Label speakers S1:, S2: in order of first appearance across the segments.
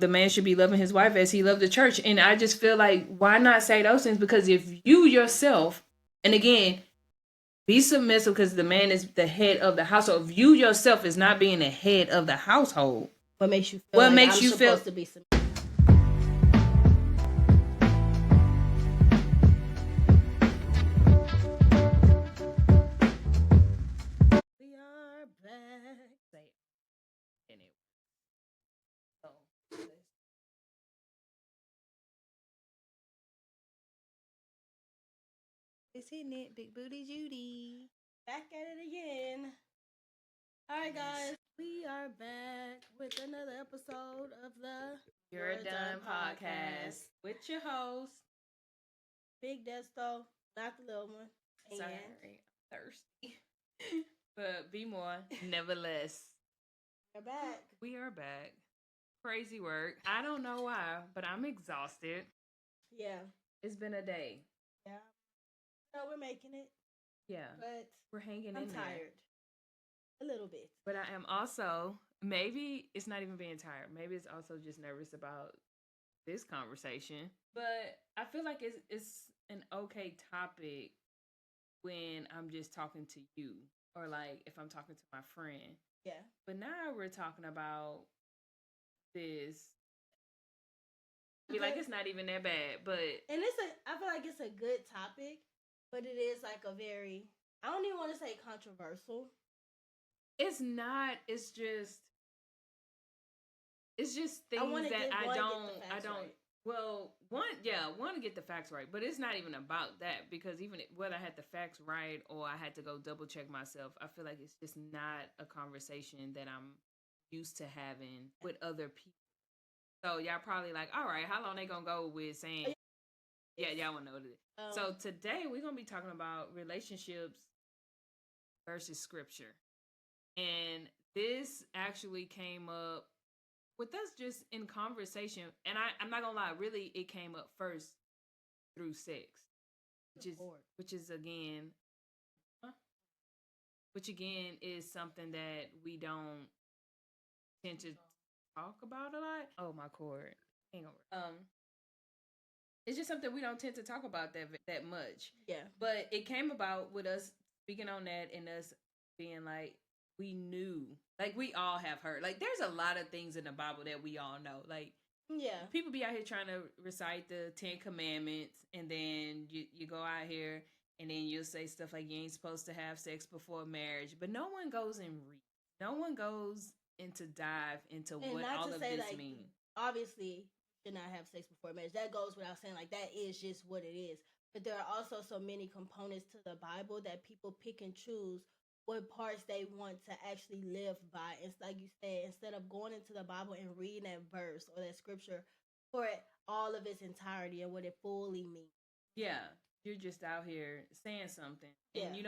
S1: the man should be loving his wife as he loved the church. And I just feel like, why not say those things? Because if you yourself, and again, be submissive because the man is the head of the household. If you yourself is not being the head of the household,
S2: what makes you feel
S1: what
S2: like
S1: makes
S2: I'm
S1: you
S2: supposed
S1: feel
S2: to be submissive? We are back.
S1: anyway. So,
S2: It's hitting it, Big Booty Judy. Back at it again. All right, guys, we are back with another episode of the
S1: You're Done podcast with your host,
S2: Big Desto, not the little one.
S1: Sorry, I'm thirsty. But be more, nevertheless.
S2: We're back.
S1: We are back. Crazy work. I don't know why, but I'm exhausted.
S2: Yeah.
S1: It's been a day.
S2: Yeah. No, we're making it.
S1: Yeah.
S2: But
S1: we're hanging
S2: I'm
S1: in there.
S2: tired. A little bit.
S1: But I am also, maybe it's not even being tired. Maybe it's also just nervous about this conversation. But I feel like it's an okay topic when I'm just talking to you, or like if I'm talking to my friend.
S2: Yeah.
S1: But now we're talking about this. Be like, it's not even that bad, but
S2: and I feel like it's a good topic, but it is like a very, I don't even want to say controversial.
S1: It's not. It's just things that I don't. Right. Well, want to get the facts right, but it's not even about that, because even whether I had the facts right or I had to go double check myself, I feel like it's just not a conversation that I'm used to having with other people. So y'all probably like, all right, how long they gonna go with saying? Yeah, y'all wanna know this. So today we're gonna be talking about relationships versus scripture, and this actually came up with us just in conversation, and I'm not gonna lie, really it came up first through sex, which again is something that we don't tend to talk about a lot. Oh, my cord, hang on. It's just something we don't tend to talk about that much.
S2: Yeah,
S1: but it came about with us speaking on that, and us being like, we knew, like, we all have heard, like, there's a lot of things in the Bible that we all know. Like,
S2: yeah,
S1: people be out here trying to recite the 10 Commandments, and then you go out here and then you'll say stuff like you ain't supposed to have sex before marriage, but no one goes and read. No one goes into dive into and what all of this like, means.
S2: Obviously, should not have sex before marriage. That goes without saying. Like, that is just what it is. But there are also so many components to the Bible that people pick and choose what parts they want to actually live by. It's like you said, instead of going into the Bible and reading that verse or that scripture for all of its entirety and what it fully means.
S1: Yeah, you're just out here saying something, and you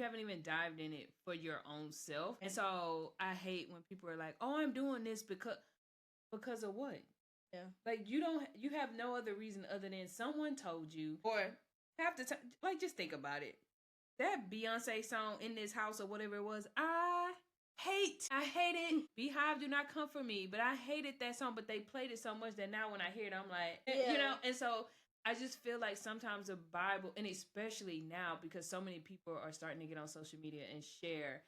S1: haven't even dived in it for your own self. And so I hate when people are like, "Oh, I'm doing this because of what?" Yeah, like you have no other reason other than someone told you, or have to like, just think about it. That Beyonce song, In This House, or whatever it was, I hate it. Beehive Do Not Come For Me, but I hated that song, but they played it so much that now when I hear it, I'm like, and so I just feel like sometimes the Bible, and especially now because so many people are starting to get on social media and share,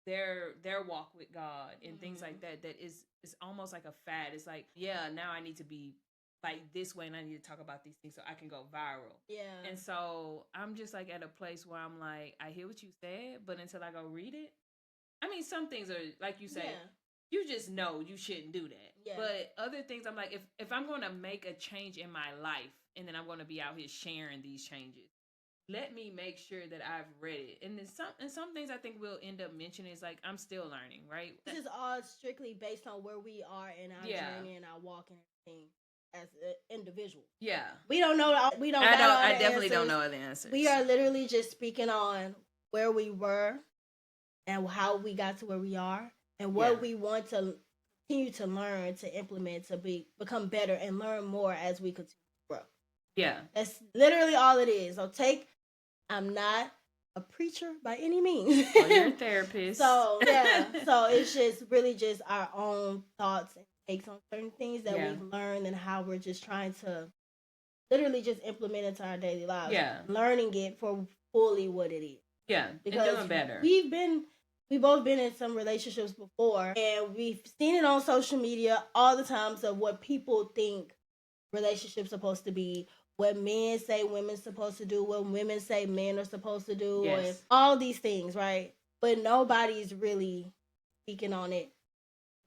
S1: their walk with God and things like that, that is almost like a fad. It's like, yeah, now I need to be like this way, and I need to talk about these things so I can go viral. Yeah. And so I'm just like at a place where I'm like, I hear what you said, but until I go read it, I mean, some things are like you say, you just know you shouldn't do that. Yeah. But other things, I'm like, if I'm going to make a change in my life, and then I'm going to be out here sharing these changes, let me make sure that I've read it. And then some things I think we'll end up mentioning is like, I'm still learning, right?
S2: This is all strictly based on where we are in our journey and our walk and everything as an individual. Yeah. We don't know. I definitely don't know the answers. We are literally just speaking on where we were and how we got to where we are and what we want to continue to learn, to implement, to become better and learn more as we continue to grow. Yeah. That's literally all it is. So I'm not a preacher by any means.
S1: Or you're a therapist.
S2: So yeah, so it's just really just our own thoughts and takes on certain things that we've learned and how we're just trying to literally just implement into our daily lives.
S1: Yeah,
S2: learning it for fully what it is.
S1: Yeah, because and doing better.
S2: We've both been in some relationships before, and we've seen it on social media all the times of what people think relationships supposed to be, what men say women's supposed to do, what women say men are supposed to do, and all these things, right? But nobody's really speaking on it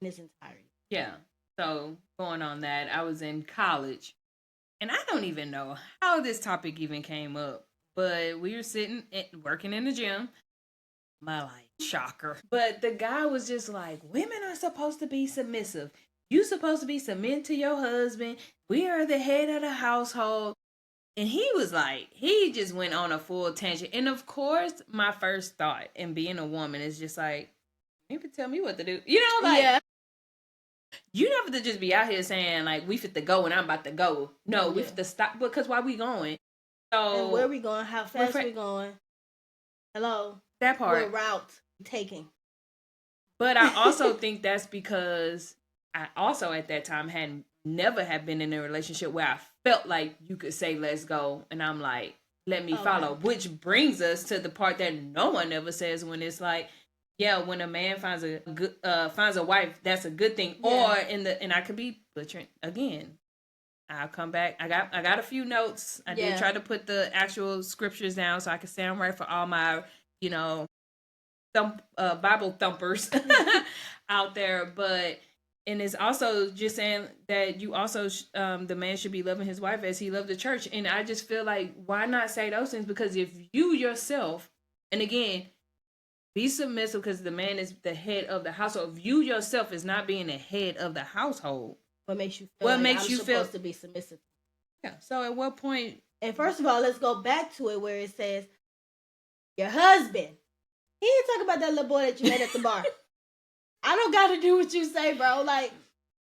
S2: in its entirety.
S1: Yeah. So going on that, I was in college, and I don't even know how this topic even came up, but we were working in the gym. My life, shocker. But the guy was just like, women are supposed to be submissive. You supposed to be submitting to your husband. We are the head of the household. And he was like, he just went on a full tangent. And of course, my first thought in being a woman is just like, you can tell me what to do. You know, like, you don't have to just be out here saying, like, we fit to go and I'm about to go. No, we fit to stop, because why we going? So,
S2: and where we going? How fast we going? Hello?
S1: That part.
S2: What route taking?
S1: But I also think that's because I also at that time never have been in a relationship where I felt like you could say let's go and I'm like, let me follow, which brings us to the part that no one ever says, when it's like, when a man finds a wife, that's a good thing. Or and I could be butchering again. I'll come back. I got a few notes. I did try to put the actual scriptures down so I could sound right for all my, Bible thumpers out there. And it's also just saying that you also, the man should be loving his wife as he loved the church. And I just feel like, why not say those things? Because if you yourself, and again, be submissive because the man is the head of the household. If you yourself is not being the head of the household,
S2: what makes you feel supposed to be submissive?
S1: Yeah. So at what point?
S2: And first of all, let's go back to it where it says, your husband. He ain't talking about that little boy that you met at the bar. I don't got to do what you say, bro. Like,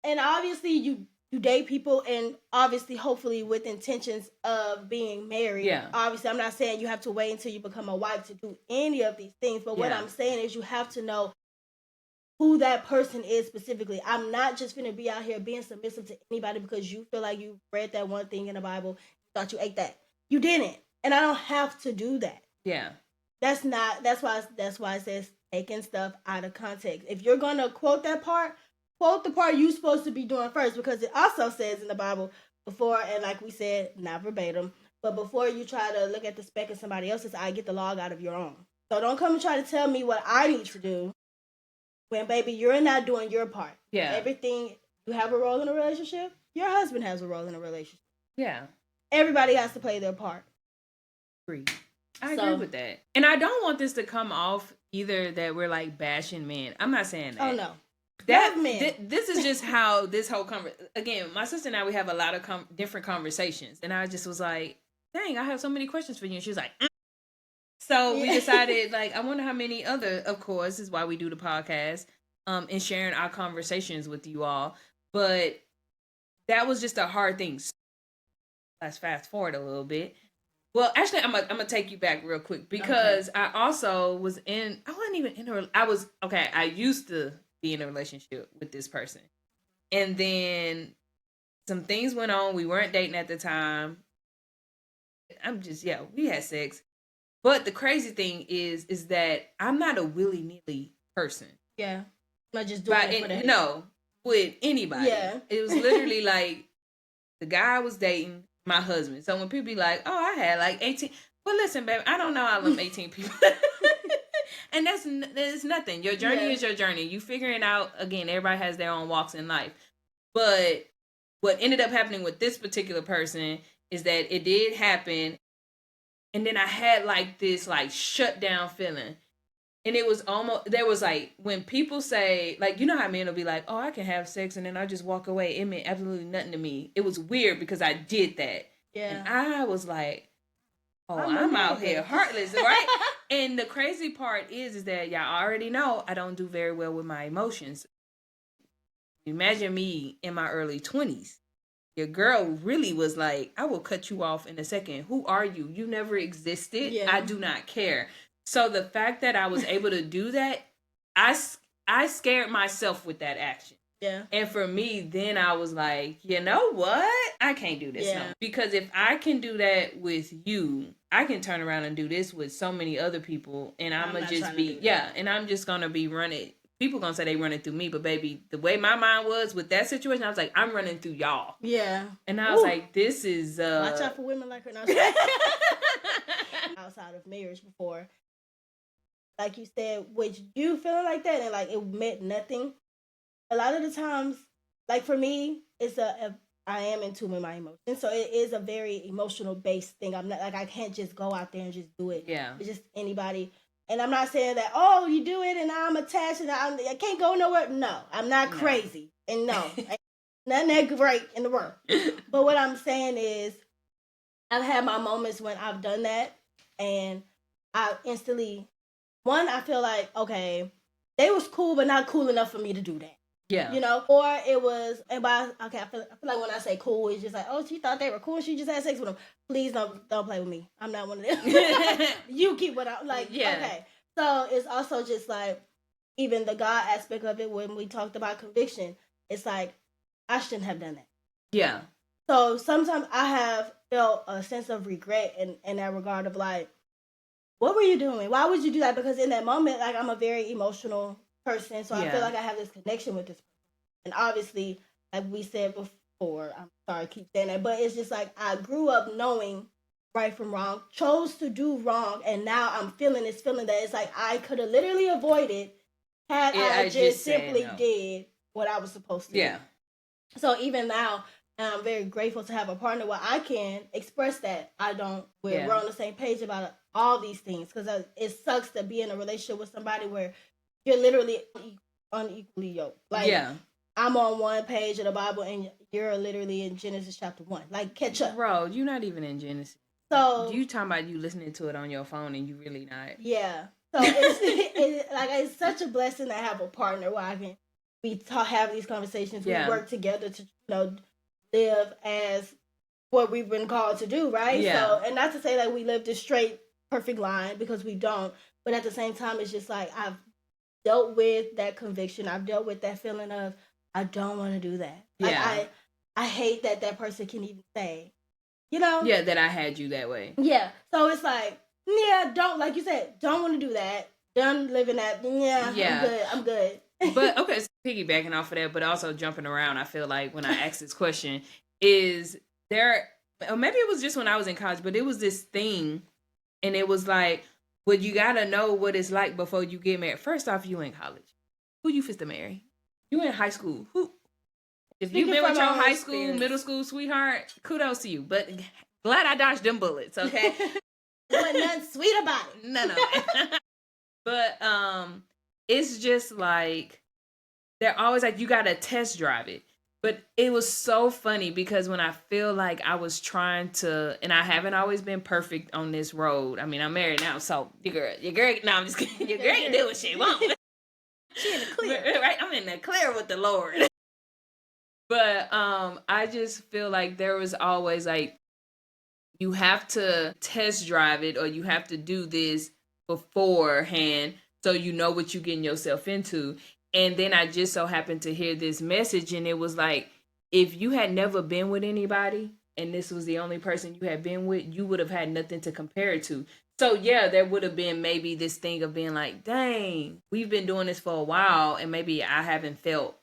S2: and obviously you date people, and obviously, hopefully, with intentions of being married.
S1: Yeah.
S2: Obviously, I'm not saying you have to wait until you become a wife to do any of these things. But what I'm saying is you have to know who that person is specifically. I'm not just going to be out here being submissive to anybody because you feel like you read that one thing in the Bible, thought you ate that. You didn't. And I don't have to do that.
S1: Yeah.
S2: That's why it says taking stuff out of context. If you're going to quote that part, quote the part you're supposed to be doing first, because it also says in the Bible before, and like we said, not verbatim, but before you try to look at the speck in somebody else's eye, get the log out of your own. So don't come and try to tell me what I need to do when, baby, you're not doing your part.
S1: Yeah.
S2: Everything, you have a role in a relationship, your husband has a role in a relationship.
S1: Yeah.
S2: Everybody has to play their part.
S1: I agree with that. And I don't want this to come off either that we're like bashing men. I'm not saying that.
S2: Oh, no.
S1: This is just how this whole again, my sister and I, we have a lot of different conversations. And I just was like, dang, I have so many questions for you. And she was like, So we decided, like, I wonder how many other, of course, is why we do the podcast, and sharing our conversations with you all. But that was just a hard thing. Let's fast forward a little bit. Well, actually, I'm gonna take you back real quick because I also I wasn't even in I used to be in a relationship with this person. And then some things went on. We weren't dating at the time. We had sex. But the crazy thing is that I'm not a willy-nilly person.
S2: Yeah. Not just doing it for the
S1: No, with anybody.
S2: Yeah.
S1: It was literally like the guy I was dating, my husband. So when people be like, oh, I had like 18. Well, listen, baby, I don't know all them 18 people. And that's nothing. Your journey is your journey. You figuring out, again, everybody has their own walks in life. But what ended up happening with this particular person is that it did happen. And then I had like this like shut down feeling. And it was there was like, when people say, like, you know how men will be like, oh, I can have sex and then I just walk away. It meant absolutely nothing to me. It was weird because I did that.
S2: Yeah.
S1: And I was like, oh, I'm out here heartless, right? And the crazy part is that y'all already know I don't do very well with my emotions. Imagine me in my early 20s. your girl really was like, I will cut you off in a second. Who are you? You never existed. Yeah. I do not care. So the fact that I was able to do that, I scared myself with that action. Yeah. And for me, then I was like, you know what? I can't do this no. Because if I can do that with you, I can turn around and do this with so many other people. And I'm going to just be, and I'm just going to be running. People going to say they running through me, but baby, the way my mind was with that situation, I was like, I'm running through y'all. Yeah. And I was like, this is...
S2: Watch out for women like her. Outside of marriage before. Like you said, with you feeling like that and like it meant nothing. A lot of the times, like for me, it's I am in tune with my emotions. So it is a very emotional based thing. I'm not like, I can't just go out there and just do it. Yeah. It's just anybody. And I'm not saying that, oh, you do it and I'm attached and I can't go nowhere. No, I'm not crazy. And no, nothing that great in the world. But what I'm saying is I've had my moments when I've done that and I instantly, I feel like, okay, they was cool, but not cool enough for me to do that. Yeah. You know, or it was, and I feel like when I say cool, it's just like, oh, she thought they were cool. She just had sex with them. Please don't play with me. I'm not one of them. You keep what I'm like. Yeah. Okay. So it's also just like, even the God aspect of it, when we talked about conviction, it's like, I shouldn't have done that. Yeah. So sometimes I have felt a sense of regret in that regard of like, what were you doing? Why would you do that? Because in that moment, like, I'm a very emotional person, so I feel like I have this connection with this person. And obviously, like we said before, I'm sorry I keep saying that, but it's just like I grew up knowing right from wrong, chose to do wrong, and now I'm feeling this feeling that it's like I could have literally avoided had I just simply did what I was supposed to do. So even now, I'm very grateful to have a partner where I can express that we're on the same page about all these things, because it sucks to be in a relationship with somebody where you're literally unequally yoked. Like, I'm on one page of the Bible and you're literally in Genesis chapter 1. Like, catch up.
S1: Bro, you're not even in Genesis. So you talking about you listening to it on your phone and you really not.
S2: Yeah. So it's such a blessing to have a partner where I can have these conversations. We work together to live as what we've been called to do, right? Yeah. So, and not to say that we live this straight, perfect line, because we don't. But at the same time, it's just like I've dealt with that conviction. I've dealt with that feeling of I don't want to do that. Like, I hate that person can even say,
S1: that I had you that way.
S2: Yeah. So it's like, don't, like you said, don't want to do that. Done living that. Yeah. I'm good.
S1: But okay, so piggybacking off of that, but also jumping around, I feel like when I asked this question, is there, or maybe it was just when I was in college, but it was this thing, and it was like, well, you gotta know what it's like before you get married. First off, you in college. Who you fit to marry? You in high school. Who? If you've been with your high school, middle school sweetheart, kudos to you. But glad I dodged them bullets, okay?
S2: Wasn't nothing sweet about it.
S1: No. But it's just like, they're always like, you gotta test drive it. But it was so funny because when I feel like I was trying to, and I haven't always been perfect on this road. I mean, I'm married now, so your girl, no, I'm just kidding. Your girl can do what she wants.
S2: She in the clear.
S1: Right? I'm in the clear with the Lord. But I just feel like there was always like, you have to test drive it, or you have to do this beforehand so you know what you're getting yourself into. And then I just so happened to hear this message, and it was like, if you had never been with anybody and this was the only person you had been with, you would have had nothing to compare it to. So yeah, there would have been maybe this thing of being like, dang, we've been doing this for a while and maybe I haven't felt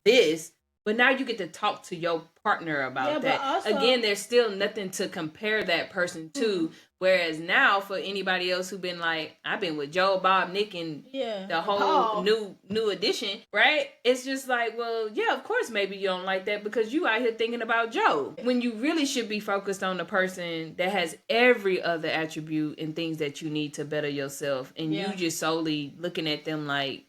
S1: this. But now you get to talk to your partner about that. Also, again, there's still nothing to compare that person to. Mm-hmm. Whereas now, for anybody else who's been like, I've been with Joe, Bob, Nick, and the whole new edition, right? It's just like, well, yeah, of course, maybe you don't like that because you out here thinking about Joe. When you really should be focused on the person that has every other attribute and things that you need to better yourself. And you just solely looking at them like,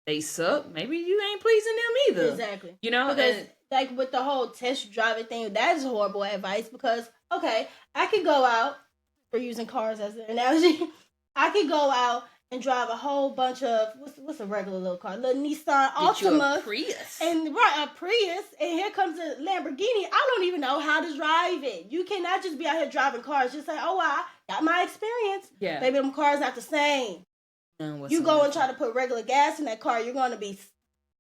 S1: they suck. Maybe you ain't pleasing them either.
S2: Exactly.
S1: Because
S2: like with the whole test driving thing, that is horrible advice because, okay, I could go out, for using cars as an analogy, I could go out and drive a whole bunch of what's a regular little car, little Nissan Altima,
S1: a Prius,
S2: and a Prius, and here comes a Lamborghini. I don't even know how to drive it. You cannot just be out here driving cars. Just say, oh, I got my experience. Yeah, baby, them cars not the same. You go and try to put regular gas in that car,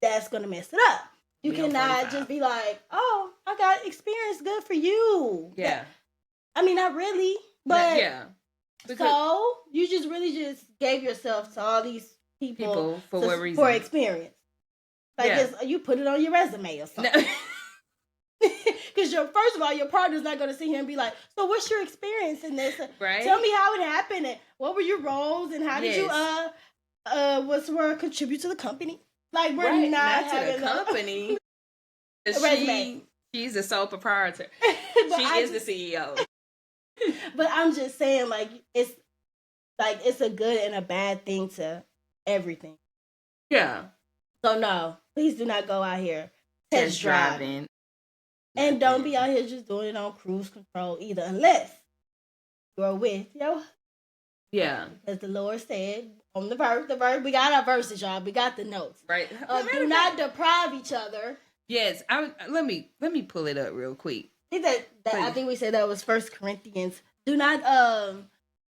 S2: that's gonna mess it up. You cannot just be like, oh, I got experience. Good for you. Yeah. I mean, not really, but yeah. So you just really just gave yourself to all these people
S1: for what reason?
S2: For experience. Like you put it on your resume or something. Because first of all, your partner's not going to sit here and be like, so what's your experience in this? Right. Tell me how it happened and what were your roles and how did you contribute to the company? Like we're not having
S1: to the company. She's the sole proprietor. She is the CEO.
S2: But I'm just saying, it's a good and a bad thing to everything. Yeah. So no, please do not go out here test driving. And don't be out here just doing it on cruise control either, unless you're with your husband. Yeah. As the Lord said on the verse, we got our verses, y'all. We got the notes. Right. Do not deprive each other.
S1: Yes. Let me pull it up real quick.
S2: I think we said that was 1 Corinthians. Do not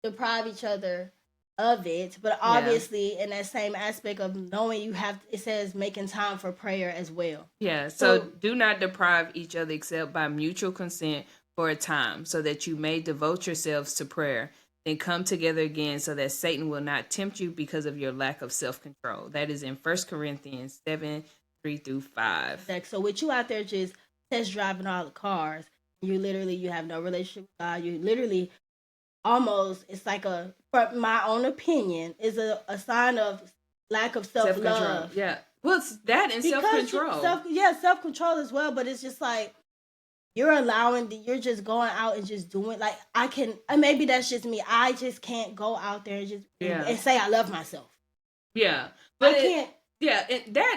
S2: deprive each other of it, but obviously in that same aspect of knowing it says making time for prayer as well.
S1: Yeah, so do not deprive each other except by mutual consent for a time, so that you may devote yourselves to prayer, then come together again so that Satan will not tempt you because of your lack of self-control. That is in 1 Corinthians 7:3-5.
S2: So with you out there just test driving all the cars, you have no relationship with God, you literally almost, it's like for my own opinion, is a sign of lack of self-love.
S1: Yeah. Well, it's that and self-control.
S2: Self-control as well, but it's just like, you're just going out and just doing, like, maybe that's just me. I just can't go out there and just and say I love myself.
S1: Yeah. But I can't.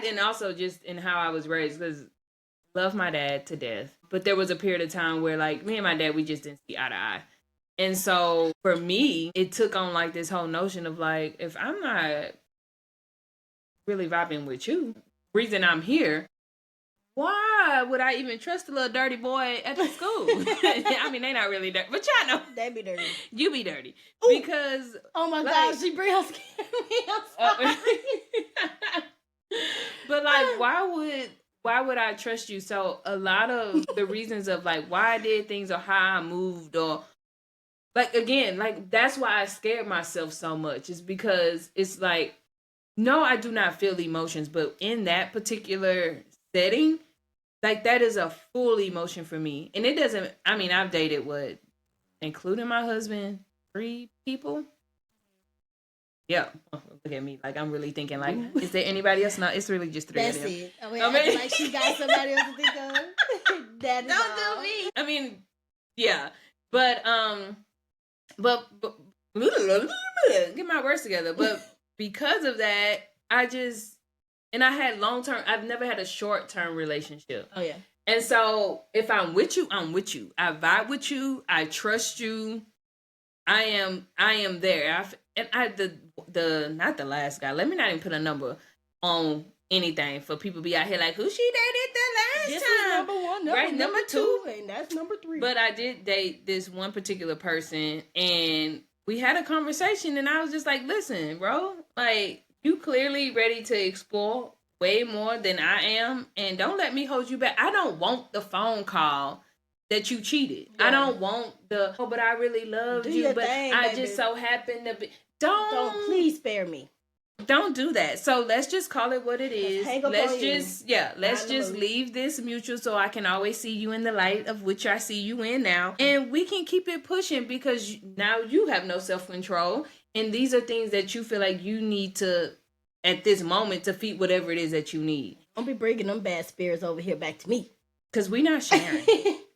S1: And also just in how I was raised, because I love my dad to death. But there was a period of time where, like, me and my dad, we just didn't see eye to eye. And so for me, it took on like this whole notion of like, if I'm not really vibing with you, reason I'm here, why would I even trust a little dirty boy at the school? I mean, they not really dirty, but y'all know.
S2: They be dirty.
S1: You be dirty. Ooh. Because...
S2: Oh my gosh, she bring us me. I'm sorry.
S1: But like, why would I trust you? So a lot of the reasons of like why I did things or how I moved or like, again, like, that's why I scared myself so much. Is because it's like, no, I do not feel emotions. But in that particular setting, like, that is a full emotion for me. And it doesn't, I mean, I've dated, including my husband, 3 people? Yeah. Oh, look at me. Like, I'm really thinking, like, is there anybody else? No, it's really just 3 of them.
S2: That's it. I mean, like she got somebody else to think of. That is
S1: Don't do me. I mean, yeah. But get my words together. But because of that, I had long-term, I've never had a short-term relationship. Oh, yeah. And so if I'm with you, I'm with you. I vibe with you. I trust you. I am there. Not the last guy. Let me not even put a number on anything for people be out here like, who she dated the last time? This is number 2,
S2: and that's number 3.
S1: But I did date this one particular person, and we had a conversation, and I was just like, listen, bro, like, you clearly ready to explore way more than I am, and don't let me hold you back. I don't want the phone call that you cheated. Yeah. I don't want but I really loved you, but I just so happened to be. Don't
S2: please spare me.
S1: Don't do that. So let's just call it what it is. Let's just leave this mutual so I can always see you in the light of which I see you in now. And we can keep it pushing because now you have no self-control. And these are things that you feel like you need to, at this moment, to feed whatever it is that you need.
S2: Don't be bringing them bad spirits over here back to me.
S1: Because we're not sharing.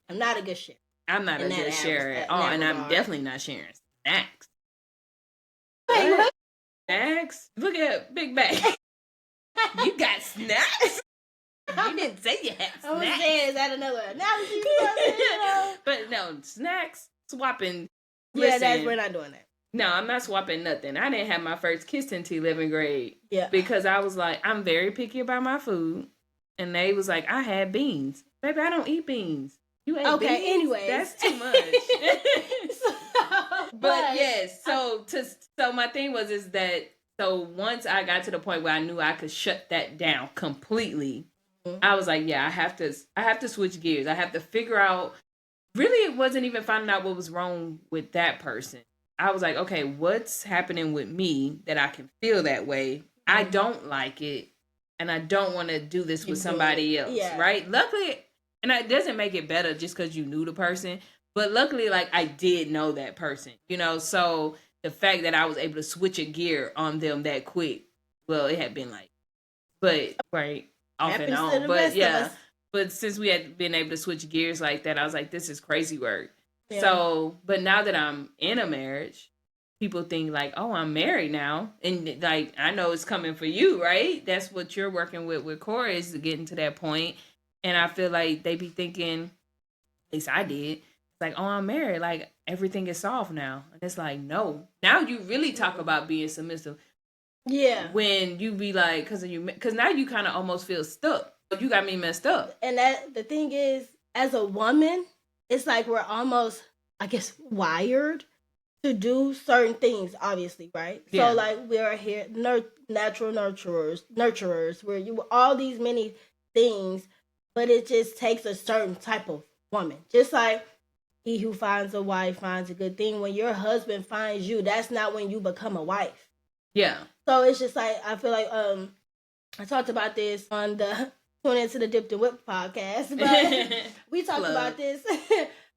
S2: I'm not a good sharer.
S1: I'm not a good sharer at all. And I'm definitely not sharing snacks.
S2: Hey,
S1: snacks? Look at Big Bag. You got snacks? You didn't say you had snacks.
S2: I was saying, is that another analogy?
S1: But no, snacks, swapping.
S2: Yeah, we're not doing that.
S1: No, I'm not swapping nothing. I didn't have my first kiss until 11th grade.
S2: Yeah.
S1: Because I was like, I'm very picky about my food. And they was like, I had beans. Baby, I don't eat beans. You ate beans?
S2: Okay, anyways.
S1: That's too much. But yes, so my thing is that so once I got to the point where I knew I could shut that down completely, I was like, yeah, I have to switch gears. I have to figure out. Really, it wasn't even finding out what was wrong with that person. I was like, okay, what's happening with me that I can feel that way? I don't like it, and I don't want to do this with somebody else, right? Luckily, and it doesn't make it better just because you knew the person, but luckily, like, I did know that person, you know? So the fact that I was able to switch a gear on them that quick, well, it had been like, but, right, off and on, but yeah. But since we had been able to switch gears like that, I was like, this is crazy work. Yeah. So, but now that I'm in a marriage, people think like, oh, I'm married now. And like, I know it's coming for you, right? That's what you're working with Corey, is getting to that point. And I feel like they be thinking, at least I did, it's like, oh, I'm married. Like, everything is soft now. And it's like, no. Now you really talk about being submissive.
S2: Yeah.
S1: When you be like, because now you kind of almost feel stuck. You got me messed up.
S2: And that the thing is, as a woman, it's like we're almost, I guess, wired to do certain things, obviously, right? Yeah. So like we are here natural nurturers, where you all these many things, but it just takes a certain type of woman. Just like he who finds a wife finds a good thing. When your husband finds you, that's not when you become a wife.
S1: Yeah.
S2: So it's just like, I feel like I talked about this on the Tune Into the Dipped and Whipped podcast, but we talked about this.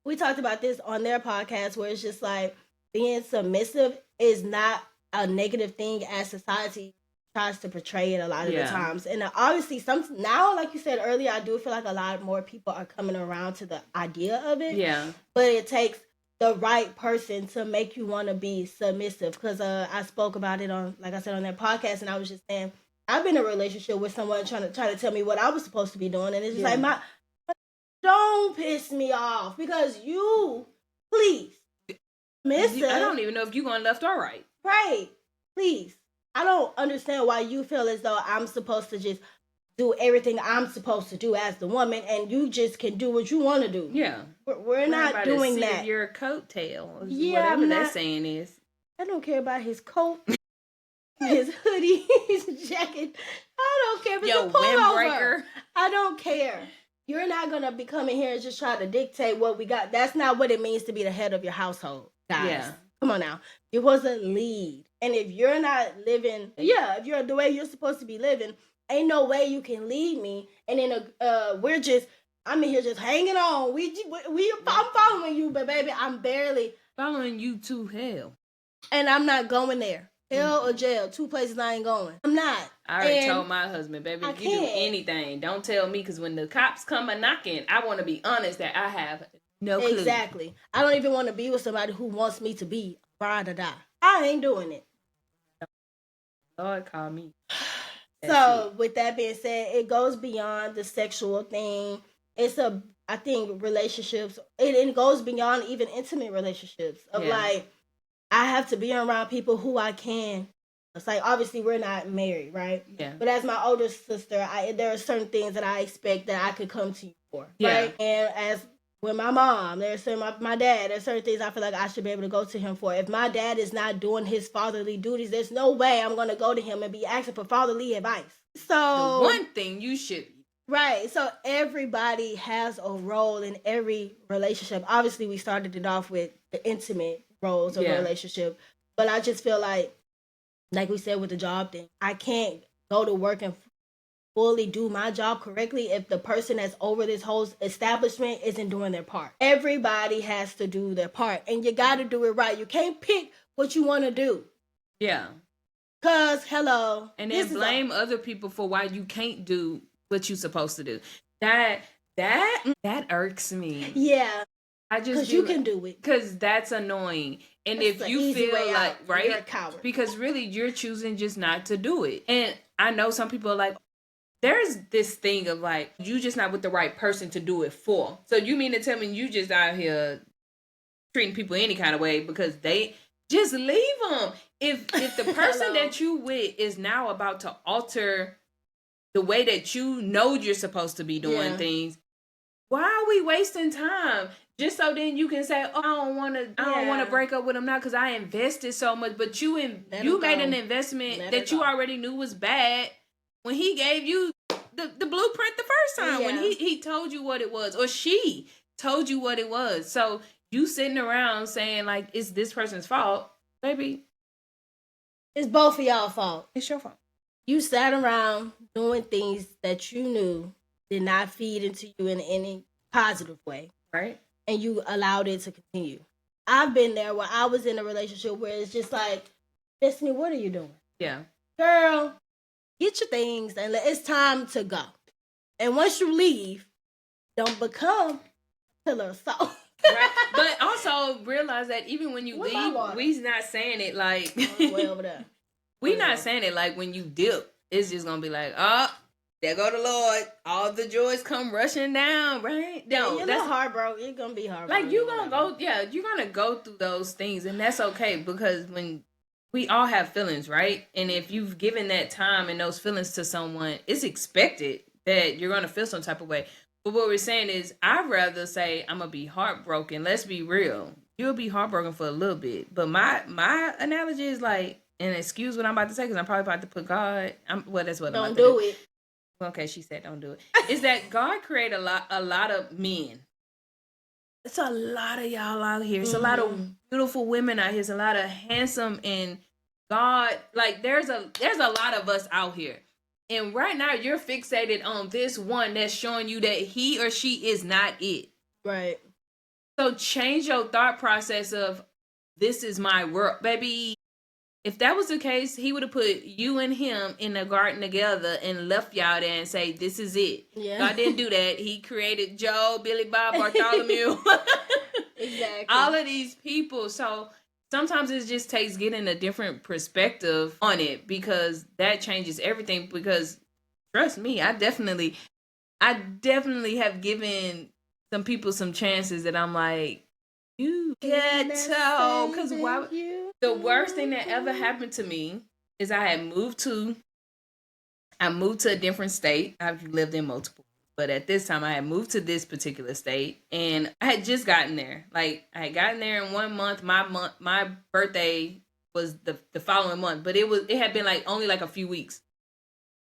S2: We talked about this on their podcast, where it's just like being submissive is not a negative thing as society tries to portray it a lot of the times. And obviously, now, like you said earlier, I do feel like a lot more people are coming around to the idea of it.
S1: Yeah.
S2: But it takes the right person to make you want to be submissive. Because I spoke about it on, like I said, on that podcast, and I was just saying, I've been in a relationship with someone trying to tell me what I was supposed to be doing, and it's just like, don't piss me off, because you, please, mister.
S1: I don't even know if you're going left or right.
S2: Right, please. I don't understand why you feel as though I'm supposed to just do everything I'm supposed to do as the woman, and you just can do what you want to do.
S1: Yeah,
S2: we're not doing that.
S1: Your coattail, whatever that saying is.
S2: I don't care about his coat. His hoodie, his jacket. I don't care. If it's a pullover. I don't care. You're not going to be coming here and just try to dictate what we got. That's not what it means to be the head of your household, guys. Yeah. Come on now. You're supposed to lead. And if you're not living, if you're the way you're supposed to be living, ain't no way you can lead me. And then I'm in here just hanging on. I'm following you, but baby, I'm barely
S1: following you to hell.
S2: And I'm not going there. Hell or jail, 2 places I ain't going. I'm not.
S1: I already told my husband, baby, if you do anything, don't tell me, because when the cops come a knocking, I want to be honest that I have no clue.
S2: Exactly. I don't even want to be with somebody who wants me to be ride or die. I ain't doing it.
S1: Lord, call me.
S2: With that being said, it goes beyond the sexual thing. I think relationships, it goes beyond even intimate relationships of like, I have to be around people who I can. It's like, obviously, we're not married, right?
S1: Yeah.
S2: But as my older sister, there are certain things that I expect that I could come to you for, right? And as with my mom, my dad, there's certain things I feel like I should be able to go to him for. If my dad is not doing his fatherly duties, there's no way I'm going to go to him and be asking for fatherly advice. So
S1: the one thing you should.
S2: Right. So everybody has a role in every relationship. Obviously, we started it off with the intimate roles of a relationship, but I just feel like we said with the job thing, I can't go to work and fully do my job correctly if the person that's over this whole establishment isn't doing their part. Everybody has to do their part, and you got to do it right. You can't pick what you want to do.
S1: Yeah.
S2: Cause hello,
S1: and then blame other people for why you can't do what you're supposed to do. That irks me.
S2: Yeah.
S1: Because
S2: you can do it.
S1: Because that's annoying. And that's if you feel like, right?
S2: You're a coward.
S1: Because really, you're choosing just not to do it. And I know some people are like, there's this thing of like, you just not with the right person to do it for. So you mean to tell me you just out here treating people any kind of way because they just leave them. If the person that you with is now about to alter the way that you know you're supposed to be doing things, why are we wasting time? Just so then you can say, "Oh, I don't want to break up with him now because I invested so much." But you made an investment that you already knew was bad when he gave you the blueprint the first time, when he told you what it was, or she told you what it was. So you sitting around saying like it's this person's fault, baby.
S2: It's both of y'all fault.
S1: It's your fault.
S2: You sat around doing things that you knew did not feed into you in any positive way.
S1: Right.
S2: And you allowed it to continue. I've been there where I was in a relationship where it's just like, Destiny, what are you doing?
S1: Yeah.
S2: Girl, get your things and it's time to go. And once you leave, don't become a pillar of salt.
S1: Right. But also realize that even when you leave, we's not saying it like
S2: way over there.
S1: We not saying it like when you dip, it's just gonna be like, oh, there go the Lord. All the joys come rushing down, right?
S2: No, that's heartbroken. It's gonna be heartbroken.
S1: Like you're gonna go through those things, and that's okay because when we all have feelings, right? And if you've given that time and those feelings to someone, it's expected that you're gonna feel some type of way. But what we're saying is, I'd rather say I'm gonna be heartbroken. Let's be real. You'll be heartbroken for a little bit, but my analogy is like, and excuse what I'm about to say because I'm probably about to put God. That's what I'm about to do.
S2: Don't do it.
S1: Okay, she said don't do it. Is that God created a lot of men. It's a lot of y'all out here. It's a lot of beautiful women out here. It's a lot of handsome and God. Like there's a lot of us out here. And right now you're fixated on this one that's showing you that he or she is not it.
S2: Right.
S1: So change your thought process of this is my world, baby. If that was the case, he would have put you and him in the garden together and left y'all there and say, this is it.
S2: Yeah.
S1: God didn't do that. He created Joe, Billy Bob, Bartholomew.
S2: Exactly.
S1: All of these people. So sometimes it just takes getting a different perspective on it because that changes everything. Because trust me, I definitely have given some people some chances that I'm like, you ghetto. Because why? The worst thing that ever happened to me is I had moved to a different state. I've lived in multiple, but at this time I had moved to this particular state and I had just gotten there. Like I had gotten there in 1 month. My birthday was the following month, but it had been like only like a few weeks.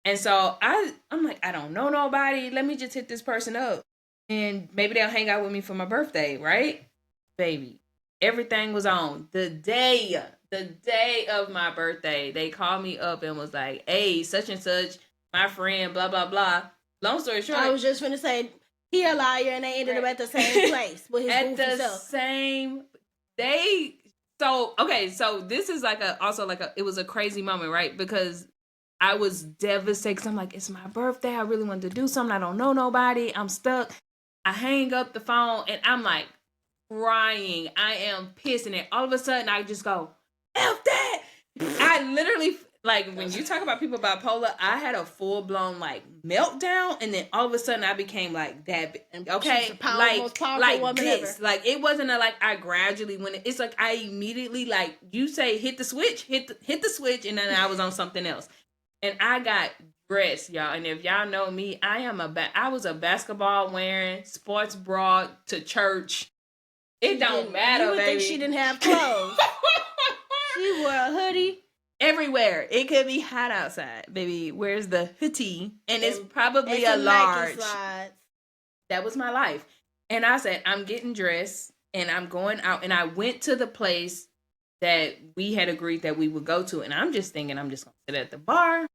S1: And so I'm like, I don't know nobody. Let me just hit this person up and maybe they'll hang out with me for my birthday, right? Baby. Everything was on. The day of my birthday, they called me up and was like, hey, such and such, my friend, blah, blah, blah. Long story short.
S2: I was just going to say, he a liar, and they ended up at the same place with his goofy self. At the
S1: same, so this is it was a crazy moment, right? Because I was devastated because I'm like, it's my birthday. I really wanted to do something. I don't know nobody. I'm stuck. I hang up the phone and I'm like, crying. I am pissed. And then all of a sudden I just go, F that. I literally, like when you talk about people bipolar, I had a full blown like meltdown. And then all of a sudden I became like that. Okay.
S2: Most powerful
S1: this.
S2: Ever.
S1: Like it wasn't I gradually went. It's like I immediately like you say, hit the switch, hit the switch. And then I was on something else. And I got dressed, y'all. And if y'all know me, I was a basketball wearing sports bra to church. It don't matter,
S2: you would
S1: baby.
S2: Think she didn't have clothes. She wore a hoodie
S1: everywhere. It could be hot outside, baby. Where's the hoodie? And it's probably a large. That was my life. And I said, I'm getting dressed and I'm going out. And I went to the place that we had agreed that we would go to. And I'm just thinking, I'm just going to sit at the bar,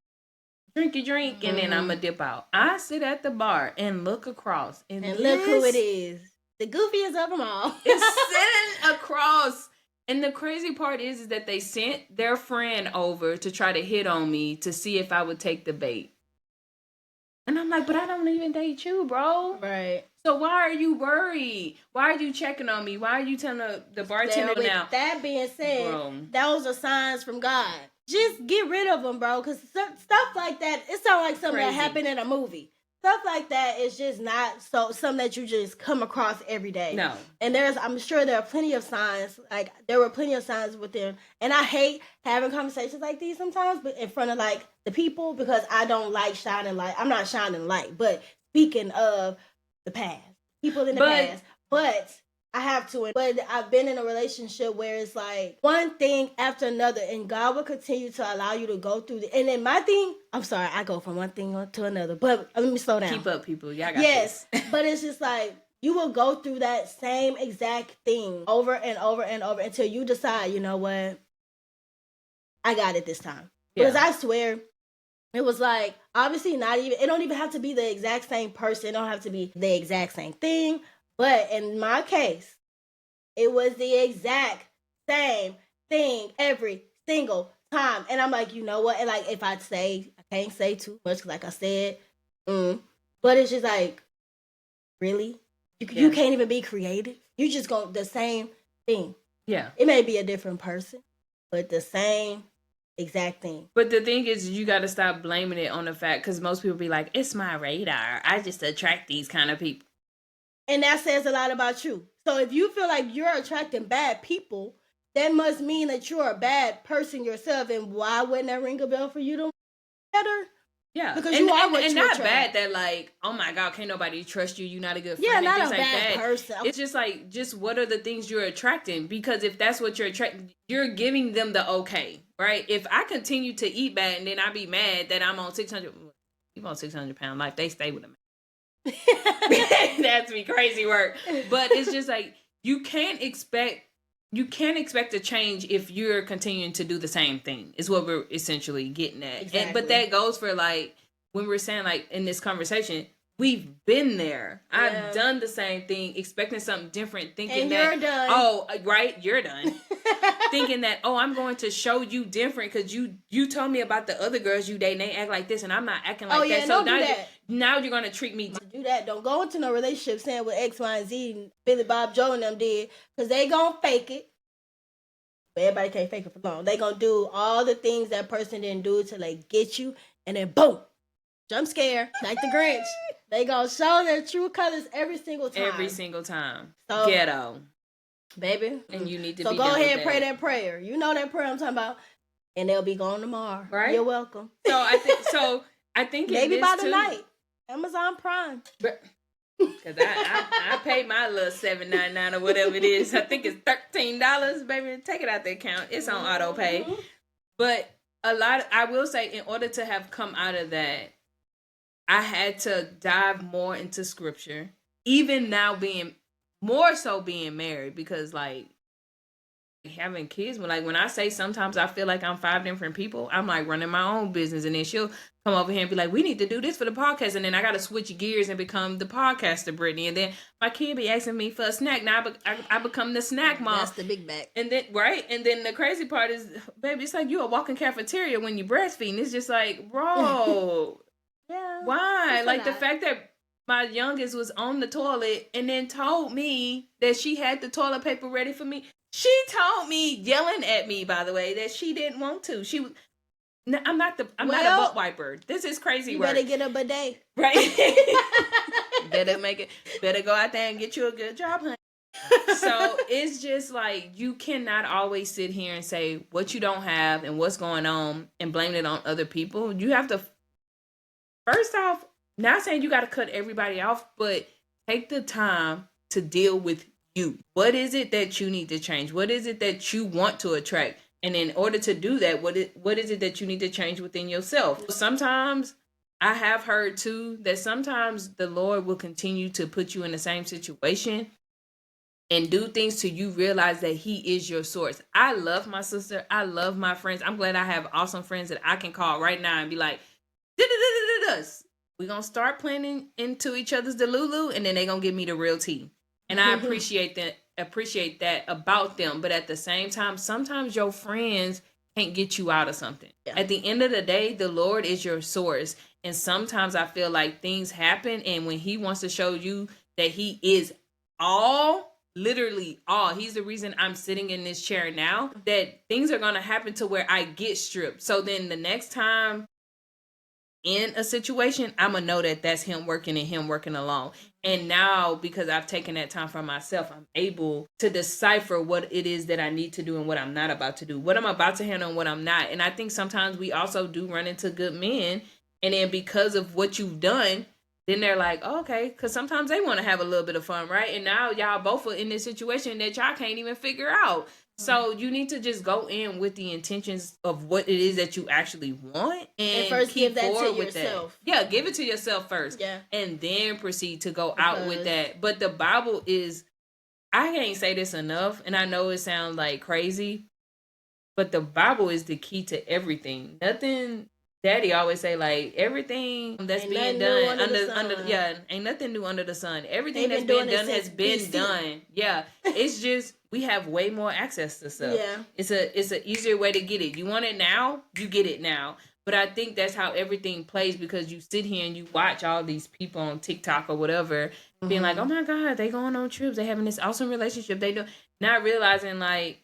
S1: drink a drink, and then I'm going to dip out. I sit at the bar and look across. And
S2: look who it is. The goofiest of them all.
S1: It's sitting across. And the crazy part is that they sent their friend over to try to hit on me to see if I would take the bait. And I'm like, but I don't even date you, bro.
S2: Right.
S1: So why are you worried? Why are you checking on me? Why are you telling the bartender now?
S2: With that being said, those are signs from God. Just get rid of them, bro. Because stuff like that, it sounds like something that happened in a movie. stuff like that is just not something that you just come across every day.
S1: No.
S2: And I'm sure there are plenty of signs, like there were plenty of signs within, and I hate having conversations like these sometimes, but in front of like the people, because I don't like shining light. I'm not shining light, but speaking of the past, people in the past, but I have to. But I've been in a relationship where it's like one thing after another, and God will continue to allow you to go through and then my thing, I'm sorry, I go from one thing to another, but let me slow down.
S1: Keep up, people. Y'all got this.
S2: But it's just like, you will go through that same exact thing over and over and over until you decide, you know what? I got it this time. Yeah. Because I swear, it was like, obviously it don't even have to be the exact same person. It don't have to be the exact same thing. But in my case, it was the exact same thing every single time. And I'm like, you know what? And like, if I can't say too much, like I said, but it's just like, really? You can't even be creative? You just go the same thing.
S1: Yeah.
S2: It may be a different person, but the same exact thing.
S1: But the thing is, you got to stop blaming it on the fact, because most people be like, it's my radar. I just attract these kind of people.
S2: And that says a lot about you. So if you feel like you're attracting bad people, that must mean that you're a bad person yourself. And why wouldn't that ring a bell for you to better?
S1: Yeah.
S2: Because you are what you
S1: not
S2: attract.
S1: bad that like, oh my God, can't nobody trust you. You're not a good friend.
S2: Yeah, not a
S1: like
S2: bad person.
S1: It's just like, what are the things you're attracting? Because if that's what you're attracting, you're giving them the okay, right? If I continue to eat bad and then I be mad that I'm on 600, people on 600-pound life, they stay with them. That's me crazy work. But it's just like, you can't expect a change if you're continuing to do the same thing, is what we're essentially getting at.
S2: Exactly.
S1: But that goes for like, when we're saying like in this conversation, we've been there. Yeah. I've done the same thing, expecting something different, thinking
S2: and
S1: that,
S2: you're done.
S1: Oh, right, you're done. Thinking that, oh, I'm going to show you different because you told me about the other girls you date and they act like this and I'm not acting like that. So now you're going to treat me.
S2: Do that. Don't go into no relationship saying what X, Y, and Z and Billy Bob Joe and them did, because they going to fake it. But everybody can't fake it for long. They going to do all the things that person didn't do to like get you, and then boom, jump scare, like the Grinch. They going to show their true colors every single time.
S1: Every single time. So, ghetto.
S2: Baby.
S1: And you need to
S2: so
S1: be
S2: go ahead and pray that prayer. You know that prayer I'm talking about. And they'll be gone tomorrow.
S1: Right?
S2: You're welcome.
S1: So I think
S2: maybe by the night. Amazon Prime.
S1: Because I paid my little $7.99 or whatever it is. I think it's $13, baby. Take it out the account. It's on auto pay. Mm-hmm. But I will say, in order to have come out of that, I had to dive more into scripture. Even now being married, because like having kids, but like when I say sometimes I feel like I'm 5 different people, I'm like running my own business, and then she'll come over here and be like, we need to do this for the podcast, and then I got to switch gears and become the podcaster Brittany, and then my kid be asking me for a snack. Now I become the snack mom.
S2: That's the big bag.
S1: And then and then the crazy part is, baby, it's like you a walking cafeteria when you breastfeeding. It's just like, bro,
S2: yeah,
S1: why? Like the fact that my youngest was on the toilet and then told me that she had the toilet paper ready for me. She told me, yelling at me, by the way, that she didn't want to. She was. No, I'm not a butt wiper. This is crazy work.
S2: You better get a bidet.
S1: Right. Better go out there and get you a good job, honey. So it's just like, you cannot always sit here and say what you don't have and what's going on and blame it on other people. You have to, first off, not saying you got to cut everybody off, but take the time to deal with you. What is it that you need to change? What is it that you want to attract? And in order to do that, what is it that you need to change within yourself? Sometimes I have heard too that sometimes the Lord will continue to put you in the same situation and do things till you realize that He is your source. I love my sister. I love my friends. I'm glad I have awesome friends that I can call right now and be like, we're going to start planning into each other's delulu, and then they're going to give me the real tea. And I appreciate that about them. But at the same time, sometimes your friends can't get you out of something. Yeah. At the end of the day, the Lord is your source. And sometimes I feel like things happen, and when He wants to show you that He is all, literally all, He's the reason I'm sitting in this chair now, that things are going to happen to where I get stripped. So then the next time in a situation, I'm going to know that that's him working and him working alone. And now, because I've taken that time for myself, I'm able to decipher what it is that I need to do and what I'm not about to do, what I'm about to handle and what I'm not. And I think sometimes we also do run into good men. And then because of what you've done, then they're like, oh, okay, because sometimes they want to have a little bit of fun, right? And now y'all both are in this situation that y'all can't even figure out. So you need to just go in with the intentions of what it is that you actually want, and first keep give that forward to with yourself. That. Yeah, give it to yourself first. Yeah, and then proceed to go out with that. But the Bible is, I can't say this enough, and I know it sounds like crazy, but the Bible is the key to everything. Nothing. Daddy always say, like, everything that's ain't being done under ain't nothing new under the sun. Everything that's been done has been done. Yeah, it's just we have way more access to stuff. Yeah, it's an easier way to get it. You want it now, you get it now. But I think that's how everything plays, because you sit here and you watch all these people on TikTok or whatever being like, oh my God, they going on trips, they having this awesome relationship, they do, not realizing like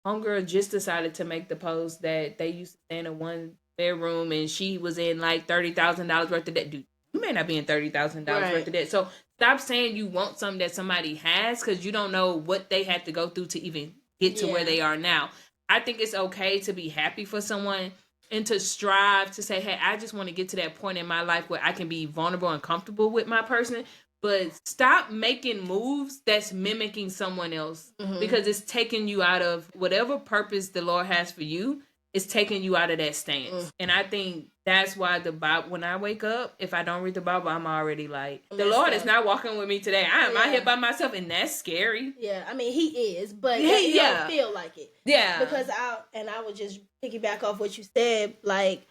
S1: homegirl just decided to make the post that they used to stay in a one bedroom and she was in like $30,000 worth of debt. Dude, you may not be in $30,000 worth of debt. So stop saying you want something that somebody has, because you don't know what they had to go through to even get to where they are now. I think it's okay to be happy for someone and to strive to say, hey, I just want to get to that point in my life where I can be vulnerable and comfortable with my person. But stop making moves that's mimicking someone else, because it's taking you out of whatever purpose the Lord has for you. It's taking you out of that stance. And I think that's why the Bible, when I wake up, if I don't read the Bible, I'm already like, the Lord is not walking with me today. I am out here by myself, and that's scary.
S2: Yeah, I mean, he is, but you don't feel like it. Yeah. Because I would just piggyback off what you said, like,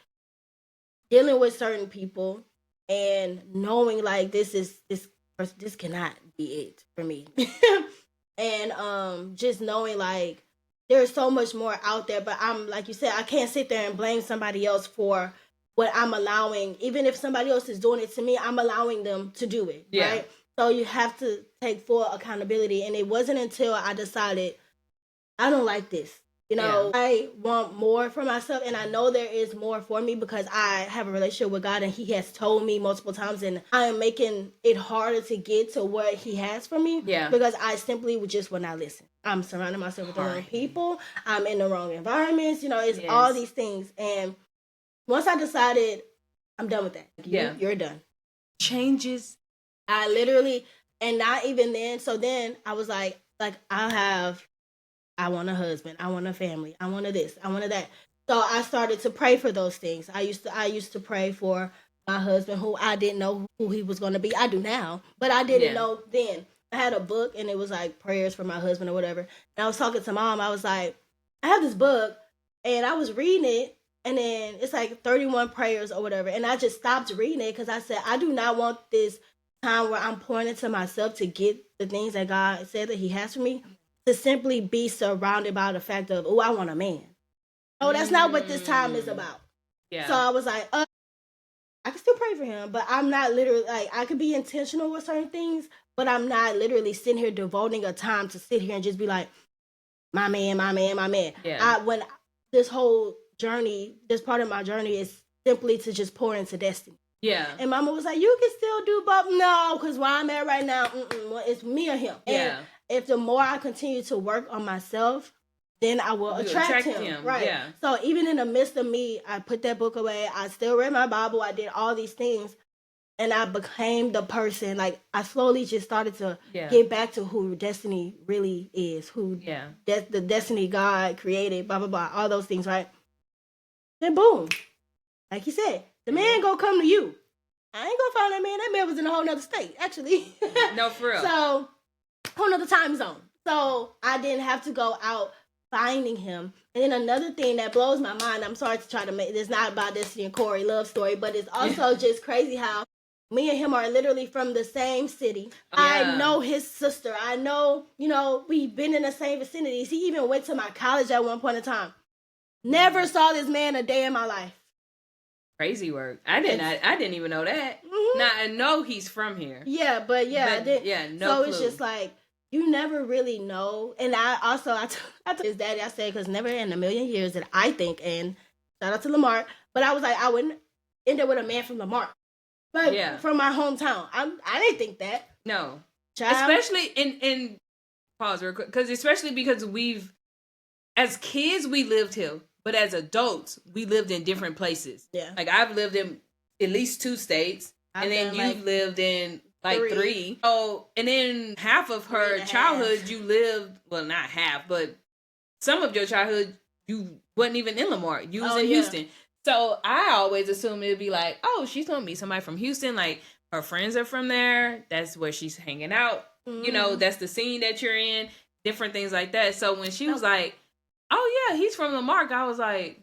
S2: dealing with certain people and knowing, like, this cannot be it for me. And just knowing, like, there's so much more out there, but I'm, like you said, I can't sit there and blame somebody else for what I'm allowing. Even if somebody else is doing it to me, I'm allowing them to do it, right? So you have to take full accountability. And it wasn't until I decided, I don't like this. You know, I want more for myself, and I know there is more for me because I have a relationship with God, and he has told me multiple times, and I am making it harder to get to what he has for me because I simply just would not listen. I'm surrounding myself with the wrong people. I'm in the wrong environments. You know, it's all these things. And once I decided, I'm done with that. You're done.
S1: Changes.
S2: I literally, and not even then. So then I was like I want a husband. I want a family. I want a this. I want a that. So I started to pray for those things. I used to pray for my husband, who I didn't know who he was going to be. I do now, but I didn't know then. I had a book, and it was like prayers for my husband or whatever. And I was talking to Mom. I was like, I have this book, and I was reading it, and then it's like 31 prayers or whatever. And I just stopped reading it because I said, I do not want this time where I'm pouring into myself to get the things that God said that he has for me, to simply be surrounded by the fact of, oh, I want a man. Oh, that's not what this time is about. Yeah. So I was like, I can still pray for him, but I'm not literally, like, I could be intentional with certain things, but I'm not literally sitting here devoting a time to sit here and just be like, my man, my man, my man. Yeah. When this whole journey, this part of my journey is simply to just pour into Destiny. Yeah. And Mama was like, you can still do both. No, because where I'm at right now, it's me or him. Yeah. And if the more I continue to work on myself, then I will attract him. Right. Yeah. So even in the midst of me, I put that book away. I still read my Bible. I did all these things. And I became the person, like, I slowly just started to get back to who Destiny really is, who the Destiny God created, blah, blah, blah, all those things, right? Then boom, like you said, the man gonna come to you. I ain't gonna find that man. That man was in a whole nother state, actually.
S1: No, for real.
S2: So, whole nother time zone. So, I didn't have to go out finding him. And then another thing that blows my mind, I'm sorry to try to make this not about Destiny and Corey love story, but it's also just crazy how me and him are literally from the same city. I know his sister. I know, we've been in the same vicinities. He even went to my college at one point in time. Never saw this man a day in my life.
S1: Crazy work. I didn't even know that. Mm-hmm. Now I know he's from here.
S2: Yeah, but I didn't. Yeah, no clue. It's just like, you never really know. And I told his daddy, I said, because never in a million years that I think, and shout out to Lamar, but I was like, I wouldn't. end up with a man from Lamar. Like, from my hometown. I didn't think that.
S1: No. Child. Especially in pause real quick. Especially because as kids, we lived here. But as adults, we lived in different places. Yeah. Like, I've lived in at least 2 states. And then you've lived in, like, 3. Oh, and then half of her childhood, you lived, well, not half, but some of your childhood, you wasn't even in Lamar. You was in Houston. So I always assumed it'd be like, oh, she's going to meet somebody from Houston. Like, her friends are from there. That's where she's hanging out. Mm-hmm. You know, that's the scene that you're in. Different things like that. So when she was like, oh, yeah, he's from Lamar, I was like,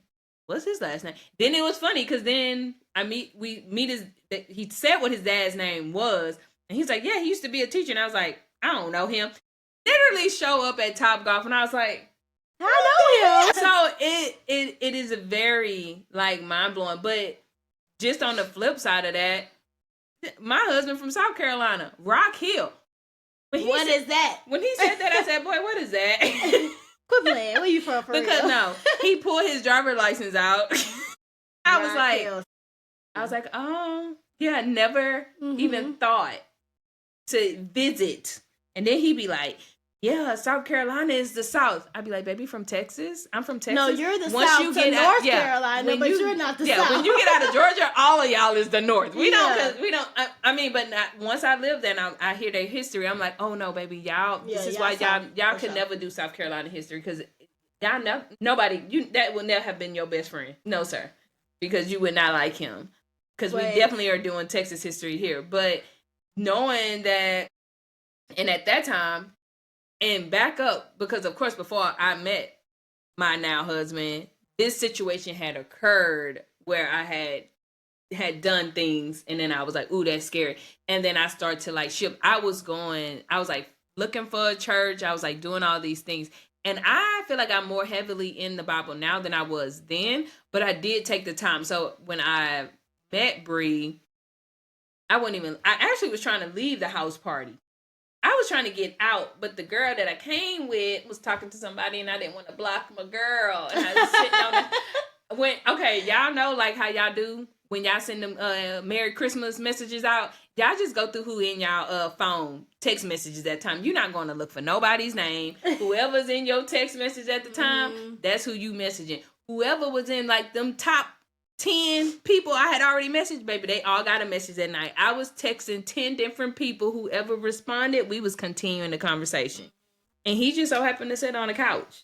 S1: what's his last name? Then it was funny because then he said what his dad's name was. And he's like, yeah, he used to be a teacher. And I was like, I don't know him. Literally show up at Topgolf. And I was like, I know him. So it is a very, like, mind-blowing. But just on the flip side of that, my husband from South Carolina, Rock Hill.
S2: What is that?
S1: When he said that, I said, boy, what is that?
S2: Quit playing. Where you from for
S1: because
S2: real?
S1: No, he pulled his driver's license out. I was like, oh, yeah, I never even thought to visit. And then he'd be like, yeah, South Carolina is the South. I'd be like, baby, from Texas? I'm from Texas.
S2: No, you're the South to North Carolina, but you're not the South. Yeah,
S1: when you get out of Georgia, all of y'all is the North. We don't, but not, once I lived there and I hear their history, I'm like, oh no, baby, this is why y'all could never do South Carolina history because y'all know, that would never have been your best friend. No, sir. Because you would not like him. Because we definitely are doing Texas history here. But knowing that, and at that time, and back up, because of course, before I met my now husband, this situation had occurred where I had done things, and then I was like, ooh, that's scary. And then I started to like ship. I was like looking for a church. I was like doing all these things. And I feel like I'm more heavily in the Bible now than I was then, but I did take the time. So when I met Bree, I actually was trying to leave the house party. I was trying to get out, but the girl that I came with was talking to somebody, and I didn't want to block my girl. And I was sitting on y'all know like how y'all do when y'all send them Merry Christmas messages out. Y'all just go through who in y'all phone text messages at the time. You're not going to look for nobody's name. Whoever's in your text message at the time, that's who you messaging. Whoever was in like them top 10 people I had already messaged, baby, they all got a message that night. I was texting 10 different people. Whoever responded, we was continuing the conversation. And he just so happened to sit on the couch.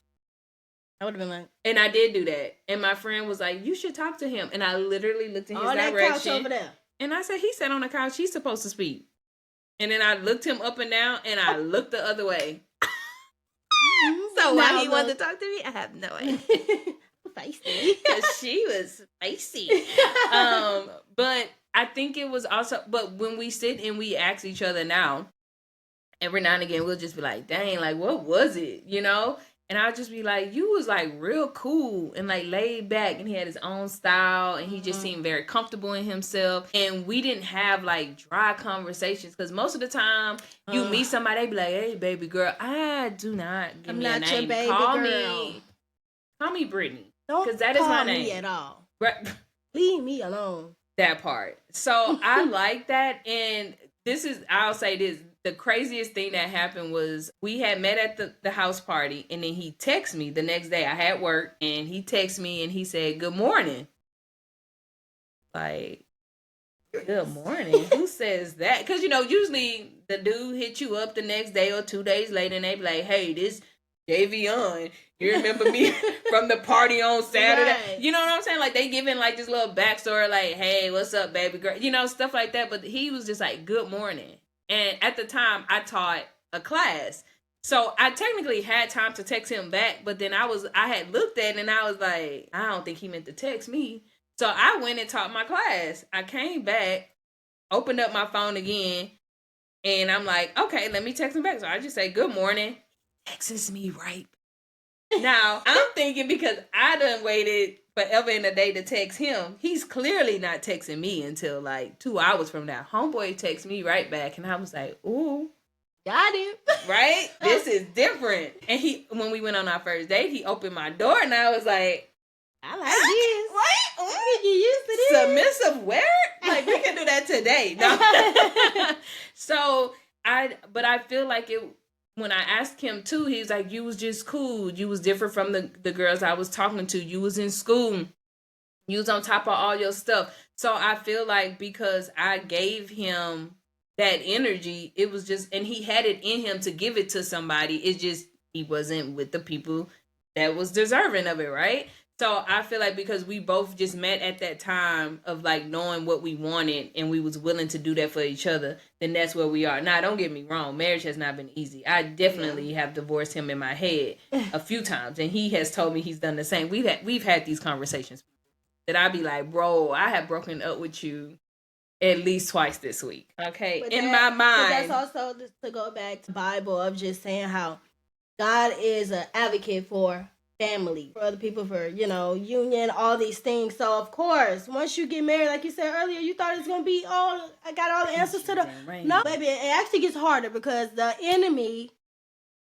S2: I would have been like...
S1: And I did do that. And my friend was like, you should talk to him. And I literally looked in his direction. That couch over there. And I said, he sat on the couch. He's supposed to speak. And then I looked him up and down, and I looked the other way. So why he wanted to talk to me, I have no idea. Feisty. Because she was feisty. But I think it was also, but when we sit and we ask each other now, every now and again, we'll just be like, dang, like, what was it? You know? And I'll just be like, you was like real cool and like laid back, and he had his own style, and he just seemed very comfortable in himself. And we didn't have like dry conversations, because most of the time you meet somebody, they be like, hey, baby girl, I do not give me a name.
S2: Your baby girl.
S1: Call me Brittany.
S2: Don't that is my name. Me at all.
S1: Right.
S2: Leave me alone.
S1: That part. So I like that. And I'll say this, the craziest thing that happened was we had met at the house party, and then he texted me the next day. I had work, and he texted me and he said, good morning. Like, good morning? Who says that? Because, usually the dude hit you up the next day or 2 days later, and they be like, hey, this Javion, you remember me from the party on Saturday? Right. You know what I'm saying? Like, they giving like this little backstory, like, hey, what's up, baby girl? Stuff like that. But he was just like, good morning. And at the time, I taught a class. So I technically had time to text him back, but then I had looked at it and I was like, I don't think he meant to text me. So I went and taught my class. I came back, opened up my phone again, and I'm like, okay, let me text him back. So I just say, good morning. Texts me right now. I'm thinking because I done waited forever in a day to text him, he's clearly not texting me until like 2 hours from now. Homeboy texts me right back, and I was like, ooh,
S2: got him.
S1: Right? This is different. And when we went on our first date, he opened my door, and I was like,
S2: I like this.
S1: Right?
S2: You used to this.
S1: Submissive where? Like, we can do that today. No. So, but I feel like it, when I asked him too, he's like, you was just cool. You was different from the girls I was talking to. You was in school. You was on top of all your stuff. So I feel like because I gave him that energy, it was just, and he had it in him to give it to somebody. It's just, he wasn't with the people that was deserving of it, right? So I feel like because we both just met at that time of like knowing what we wanted and we was willing to do that for each other, then that's where we are. Now, don't get me wrong. Marriage has not been easy. I definitely have divorced him in my head a few times, and he has told me he's done the same. We've had these conversations that I be like, bro, I have broken up with you at least twice this week. Okay.
S2: But
S1: in my mind.
S2: But that's also just to go back to the Bible of just saying how God is an advocate for family, for other people, for, union, all these things. So, of course, once you get married, like you said earlier, you thought it's going to be I got all the answers to the... No, baby, it actually gets harder because the enemy...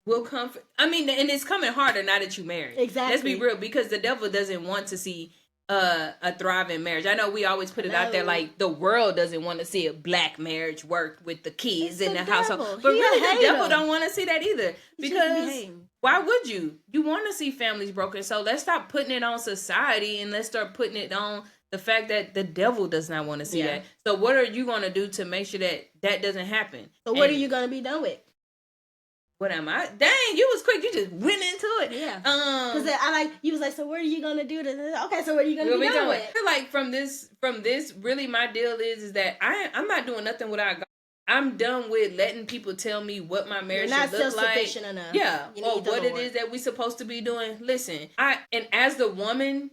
S1: will come... and it's coming harder now that you married.
S2: Exactly.
S1: Let's be real, because the devil doesn't want to see a thriving marriage. I know we always put it out there like the world doesn't want to see a black marriage work with the kids in the household. But really, the devil don't want to see that either. Because why would you? You want to see families broken. So let's stop putting it on society and let's start putting it on the fact that the devil does not want to see that. So what are you going to do to make sure that doesn't happen?
S2: So what are you going to be done with?
S1: What am I? Dang, you was quick. You just went into it.
S2: Yeah. Because you was like, so what are you gonna do to? Okay, so what are you gonna be doing?
S1: I feel like from this, really, my deal is that I'm not doing nothing without God. I'm done with letting people tell me what my marriage should look like. You're not self-sufficient enough. Yeah, or what it is that we're supposed to be doing. Listen, and as the woman,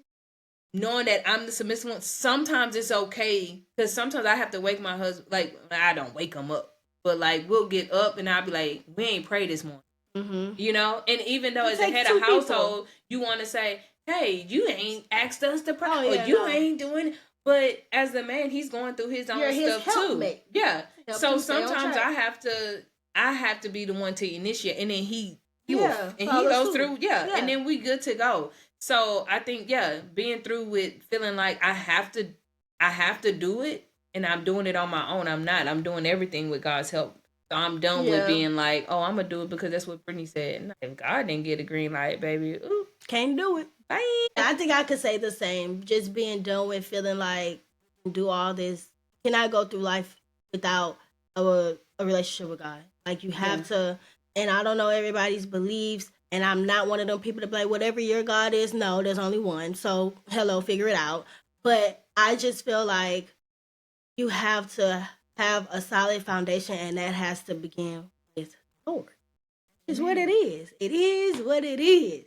S1: knowing that I'm the submissive one, sometimes it's okay because sometimes I have to wake my husband. Like, I don't wake him up. But, like, we'll get up and I'll be like, we ain't prayed this morning. Mm-hmm. And even though as a head of household, you want to say, hey, you ain't asked us to pray. Ain't doing it. But as the man, he's going through his own stuff too. Yeah. So sometimes I have to be the one to initiate. And then he goes through. Yeah. And then we good to go. So I think, being through with feeling like I have to do it. And I'm doing it on my own. I'm not. I'm doing everything with God's help. So I'm done with being like, oh, I'm going to do it because that's what Brittany said. If God didn't get a green light, baby,
S2: can't do it. Bye. I think I could say the same. Just being done with feeling like do all this. Cannot go through life without a relationship with God. Like you have to, and I don't know everybody's beliefs. And I'm not one of them people to be like, whatever your God is, no, there's only one. So, hello, figure it out. But I just feel like you have to have a solid foundation, and that has to begin with the Lord. It's what it is. It is what it is.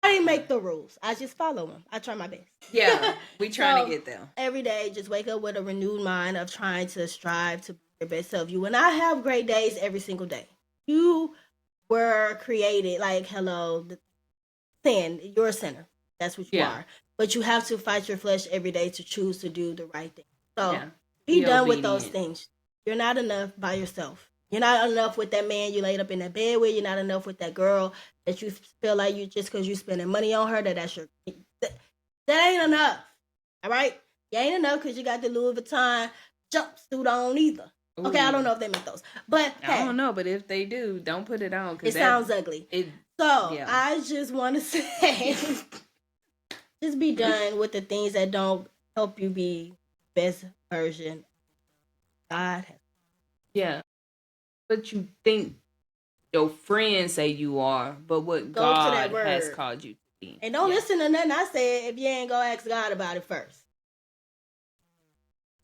S2: I didn't make the rules. I just follow them. I try my best.
S1: Yeah, we trying to get there.
S2: Every day, just wake up with a renewed mind of trying to strive to be your best self. You and I have great days every single day. You were created like, hello, sin. You're a sinner. That's what you are. But you have to fight your flesh every day to choose to do the right thing. So be done with those things. You're not enough by yourself. You're not enough with that man you laid up in that bed with. You're not enough with that girl that you feel like you just because you're spending money on her that's your... That ain't enough. All right? You ain't enough because you got the Louis Vuitton jumpsuit on either. Ooh. Okay, I don't know if they make those. But
S1: I don't know, but if they do, don't put it on.
S2: It sounds ugly. I just want to say, just be done with the things that don't help you be best version God has.
S1: Yeah. But you think your friends say you are, but what God has called you to be.
S2: And don't listen to nothing I said if you ain't gonna ask God about it first.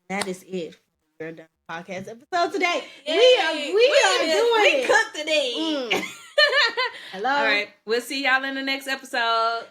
S2: That is it for your podcast episode today. We cooked today.
S1: Hello. All right. We'll see y'all in the next episode.